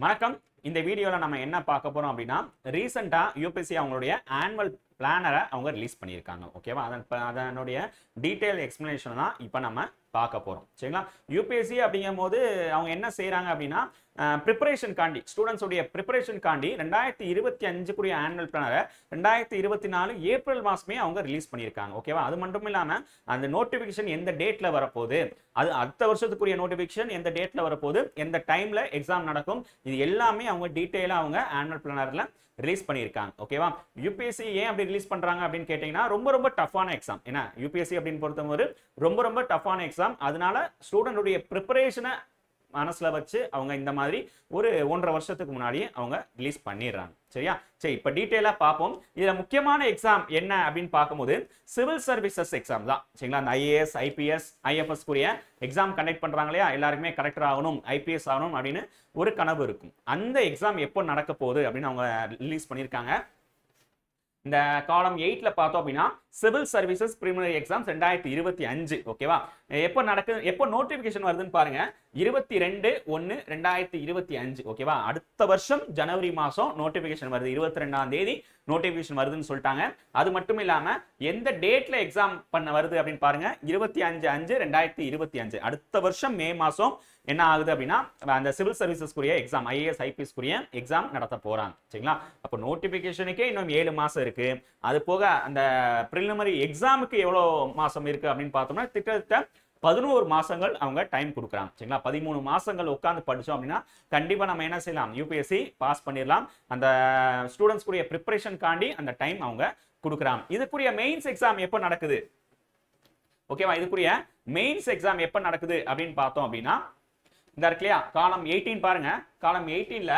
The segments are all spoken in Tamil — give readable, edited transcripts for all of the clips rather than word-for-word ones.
வணக்கம். இந்த வீடியோல நம்ம என்ன பார்க்க போறோம் அப்படின்னா, ரீசெண்டா யூபிஎஸ்சி அவங்களுடைய ஆனுவல் பிளானரை அவங்க ரிலீஸ் பண்ணியிருக்காங்க. ஓகேவா? அதனுடைய டீடைல் எக்ஸ்பிளனேஷன் தான் இப்போ நம்ம பார்க்க போறோம். சரிங்களா? யூபிஎஸ்சி அப்படிங்கும்போது அவங்க என்ன செய்றாங்க அப்படின்னா, ப்ரிப்பரேஷன் காண்டி ஸ்டூடெண்ட்ஸ் உடைய ப்ரிப்பரேஷன் காண்டி 2025 குரிய ஆனுவல் பிளானரை 2024 ஏப்ரல் மாசமே அவங்க ரிலீஸ் பண்ணியிருக்காங்க. ஓகேவா? அது மட்டும் இல்லாம அந்த நோட்டிபிகேஷன் எந்த டேட்ல வரப்போகுது, அது அடுத்த வருஷத்துக்குரிய நோட்டிபிகேஷன் எந்த டேட்ல வரப்போகுது, எந்த டைம்ல எக்ஸாம் நடக்கும், இது எல்லாமே அவங்க டீடைலா அவங்க ஆனுவல் பிளானர்ல ரிலீஸ் பண்ணியிருக்காங்க. ஓகேவா? யூபிஎஸ்சி ஏன் அப்படி ரிலீஸ் பண்றாங்க அப்படின்னு கேட்டீங்கன்னா, ரொம்ப டஃப்பான எக்ஸாம். ஏன்னா யூபிஎஸ்சி அப்படின்னு பொறுத்தவரை ரொம்ப டஃப்பான எக்ஸாம். அதனால ஸ்டூடெண்டுடைய ப்ரிப்பரேஷனை மனசுல வச்சு அவங்க இந்த மாதிரி ஒரு 1.5 வருஷத்துக்கு முன்னாடியே அவங்க ரிலீஸ் பண்ணிடுறாங்க. சரியா? சரி, இப்போ டீட்டெயிலா பார்ப்போம். இதுல முக்கியமான எக்ஸாம் என்ன அப்படின்னு பார்க்கும்போது சிவில் சர்வீசஸ் எக்ஸாம் தான். சரிங்களா? அந்த ஐஏஎஸ், ஐபிஎஸ், ஐஎஃப்எஸ் குரிய எக்ஸாம் கண்டக்ட் பண்றாங்க இல்லையா? எல்லாருக்குமே கலெக்டர் ஆகணும், ஐபிஎஸ் ஆகணும் அப்படின்னு ஒரு கனவு இருக்கும். அந்த எக்ஸாம் எப்போ நடக்க போகுது அப்படின்னு அவங்க ரிலீஸ் பண்ணியிருக்காங்க. இந்த காலம் 8ல பார்த்தோம் அப்படின்னா சிவில் சர்வீசஸ் பிரிலிமினரி எக்ஸாம்ஸ் 2025. ஓகேவா? எப்போ நோட்டிபிகேஷன் வருதுன்னு பாருங்க. 22/1/2025. ஓகேவா? அடுத்த வருஷம் ஜனவரி மாசம் நோட்டிபிகேஷன் வருது. 22ஆம் தேதி நோட்டிபிகேஷன் வருதுன்னு சொல்லிட்டாங்க. அது மட்டும் இல்லாம எந்த டேட்ல எக்ஸாம் பண்ண வருது அப்படின்னு பாருங்க. 25/5/2025. அடுத்த வருஷம் மே மாசம் என்ன ஆகுது அப்படின்னா அந்த சிவில் சர்வீசஸ் குரிய எக்ஸாம், ஐஏஎஸ், ஐபிஎஸ் குரிய எக்ஸாம் நடத்த போறாங்க. சரிங்களா? அப்போ நோட்டிபிகேஷனுக்கே இன்னும் 7 மாசம் இருக்கு. அது போக அந்த பிரிலிமினரி எக்ஸாமுக்கு எவ்வளவு மாசம் இருக்கு அப்படின்னு பார்த்தோம்னா கிட்டத்தட்ட 11 மாசங்கள் அவங்க டைம் கொடுக்குறாங்க. சரிங்களா? 13 மாசங்கள் உட்கார்ந்து படிச்சோம் அப்படின்னா கண்டிப்பா நம்ம என்ன செய்யலாம், யூபிஎஸ்சி பாஸ் பண்ணிடலாம். அந்த ஸ்டூடெண்ட்ஸ் குரிய ப்ரிப்பரேஷன் காண்டி அந்த டைம் அவங்க கொடுக்குறாங்க. இதுக்குரிய மெயின்ஸ் எக்ஸாம் எப்போ நடக்குது? ஓகேவா? இதுக்குரிய மெயின்ஸ் எக்ஸாம் எப்போ நடக்குது அப்படின்னு பார்த்தோம் அப்படின்னா இந்த இருக்கு இல்லையா, காலம் 18 பாருங்க. காலம் 18ல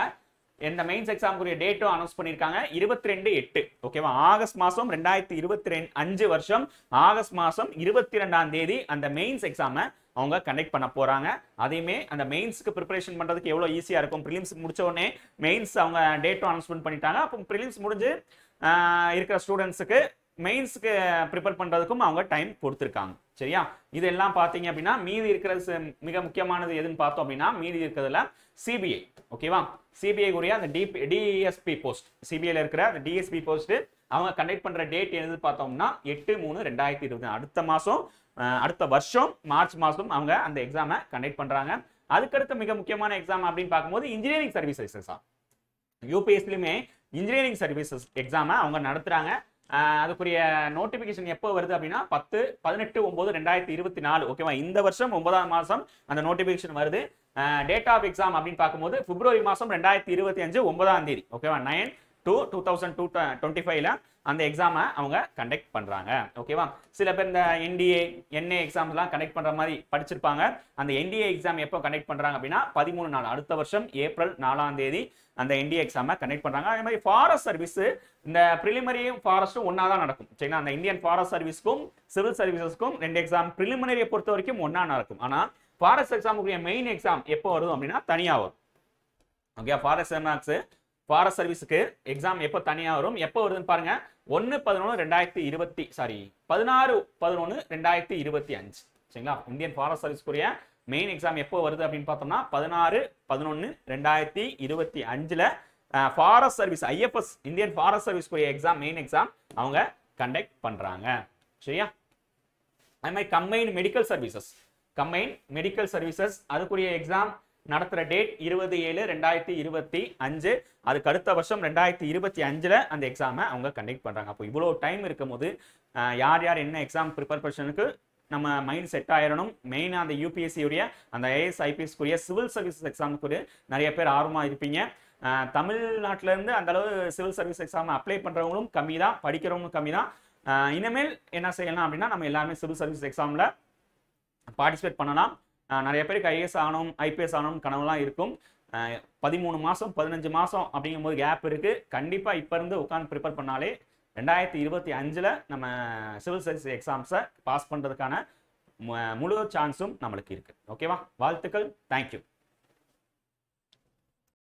இந்த மெயின்ஸ் எக்ஸாமுக்குரிய டேட்டும் அனௌன்ஸ் பண்ணியிருக்காங்க. 22/8. ஓகேவா? ஆகஸ்ட் மாசம் 2025 வருஷம் ஆகஸ்ட் மாசம் 22ஆம் தேதி அந்த மெயின்ஸ் எக்ஸாமை அவங்க கண்டக்ட் பண்ண போறாங்க. அதையுமே அந்த மெயின்ஸ்க்கு ப்ரிப்பரேஷன் பண்றதுக்கு எவ்வளவு ஈஸியா இருக்கும். ப்ரிலிம்ஸ் முடிச்ச உடனே மெயின்ஸ் அவங்க டேட்டும் அனௌன்ஸ்மெண்ட் பண்ணிட்டாங்க. அப்போ ப்ரிலிம்ஸ் முடிஞ்சு இருக்கிற ஸ்டூடெண்ட்ஸுக்கு மெயின்ஸ்க்கு ப்ரிப்பேர் பண்றதுக்கும் அவங்க டைம் கொடுத்துருக்காங்க. சரியா? இதெல்லாம் பார்த்தீங்க அப்படின்னா மீதி இருக்கிறது மிக முக்கியமானது எதுன்னு பார்த்தோம் அப்படின்னா மீதி இருக்கிறதுல சிபிஐ. ஓகேவா? சிபிஐ உரிய அந்த டிஎஸ்பி போஸ்ட், சிபிஐல இருக்கிற அந்த டிஎஸ்பி போஸ்ட் அவங்க கண்டக்ட் பண்ற டேட் எது பார்த்தோம்னா 8/3/2020. அடுத்த மாசம் அடுத்த வருஷம் மார்ச் மாசம் அவங்க அந்த எக்ஸாமை கண்டக்ட் பண்றாங்க. அதுக்கடுத்து மிக முக்கியமான எக்ஸாம் அப்படின்னு பார்க்கும்போது இன்ஜினியரிங் சர்வீசஸ் எக்ஸாம். யூபிஎஸ்சிலுமே இன்ஜினியரிங் சர்வீசஸ் எக்ஸாமை அவங்க நடத்துறாங்க. அதுக்குரிய நோட்டிபிகேஷன் எப்போ வருது அப்படின்னா 18/9/2024. ஓகேவா? இந்த வருஷம் 9ஆம் மாசம் அந்த நோட்டிபிகேஷன் வருது. டேட் ஆஃப் எக்ஸாம் அப்படின்னு பார்க்கும்போது பிப்ரவரி மாசம் 2025 9ஆம் தேதி. ஓகேவா? 9/2/2025ல அந்த எக்ஸாமை அவங்க கண்டக்ட் பண்றாங்க. ஓகேவா? சில பேர் இந்த என்டிஏ, என்ஏ எக்ஸாம்ஸ்லாம் கண்டக்ட் பண்ற மாதிரி படிச்சிருப்பாங்க. அந்த என்டிஏ எக்ஸாம் எப்போ கண்டக்ட் பண்றாங்க அப்படின்னா 13 நாள் அடுத்த வருஷம் ஏப்ரல் 4ஆம் தேதி அந்த என்டிஏ எக்ஸாமை கண்டக்ட் பண்றாங்க. அதே மாதிரி ஃபாரஸ்ட் சர்வீஸ் இந்த பிரிலிமினரியும் ஃபாரஸ்ட்டும் ஒன்னா தான் நடக்கும். சரிங்களா? அந்த இந்தியன் ஃபாரஸ்ட் சர்வீஸ்க்கும் சிவில் சர்வீசஸ்க்கும் 2 எக்ஸாம் பிரிலிமினரியை பொறுத்த வரைக்கும் ஒன்னா நடக்கும். ஆனா ஃபாரஸ்ட் எக்ஸாமுக்குரிய மெயின் எக்ஸாம் எப்போ வரும் அப்படின்னா தனியா வரும். ஓகே? ஃபாரஸ்ட் சர்வீஸுக்கு எக்ஸாம் எப்போ தனியா வரும், எப்போ வருதுன்னு பாருங்க. 16/11/2025. சரிங்களா? இந்தியன் ஃபாரஸ்ட் சர்வீஸ்க்குரிய மெயின் எக்ஸாம் எப்போ வருது அப்படின்னு பார்த்தோம்னா 16/11/2025ல forest service IFS Indian forest சர்வீஸ்க்குரிய எக்ஸாம் மெயின் எக்ஸாம் அவங்க கண்டக்ட் பண்றாங்க. சரியா? அதே மாதிரி கம்பைன்ட் மெடிக்கல் சர்வீசஸ் அதுக்குரிய எக்ஸாம் நடத்துற டேட் 20/7/2025. அதுக்கு அடுத்த வருஷம் 2025ல அந்த எக்ஸாமை அவங்க கண்டக்ட் பண்றாங்க. அப்போ இவ்வளவு டைம் இருக்கும் போது யார் என்ன எக்ஸாம் ப்ரிப்பேர் பண்ணனுக்கு நம்ம மைண்ட் செட் ஆயிரணும். மெயினா அந்த யூபிஎஸ்சி உடைய அந்த ஐஏஎஸ், ஐபிஎஸ் குரிய சிவில் சர்வீசஸ் எக்ஸாமுக்கு நிறைய பேர் ஆர்வமா இருப்பீங்க. தமிழ்நாட்டில இருந்து அந்த அளவு சிவில் சர்வீஸ் எக்ஸாம் அப்ளை பண்றவங்களும் கம்மி தான், படிக்கிறவங்களும் கம்மி தான். இனிமேல் என்ன செய்யலாம் அப்படின்னா நம்ம எல்லாருமே சிவில் சர்வீஸ் எக்ஸாம்ல பார்ட்டிசிபேட் பண்ணலாம். நிறைய பேருக்கு ஐஏஎஸ் ஆகணும், ஐபிஎஸ் ஆகணும் கனவுலாம் இருக்கும். 13 மாசம் 15 மாசம் அப்படிங்கும்போது கேப் இருக்கு. கண்டிப்பா இப்ப இருந்து உட்கார்ந்து ப்ரிப்பேர் பண்ணாலே 2025ல நம்ம சிவில் சர்வீஸ் எக்ஸாம்ஸை பாஸ் பண்றதுக்கான முழு சான்ஸும் நம்மளுக்கு இருக்கு. ஓகேவா? வாழ்த்துக்கள். தேங்க்யூ.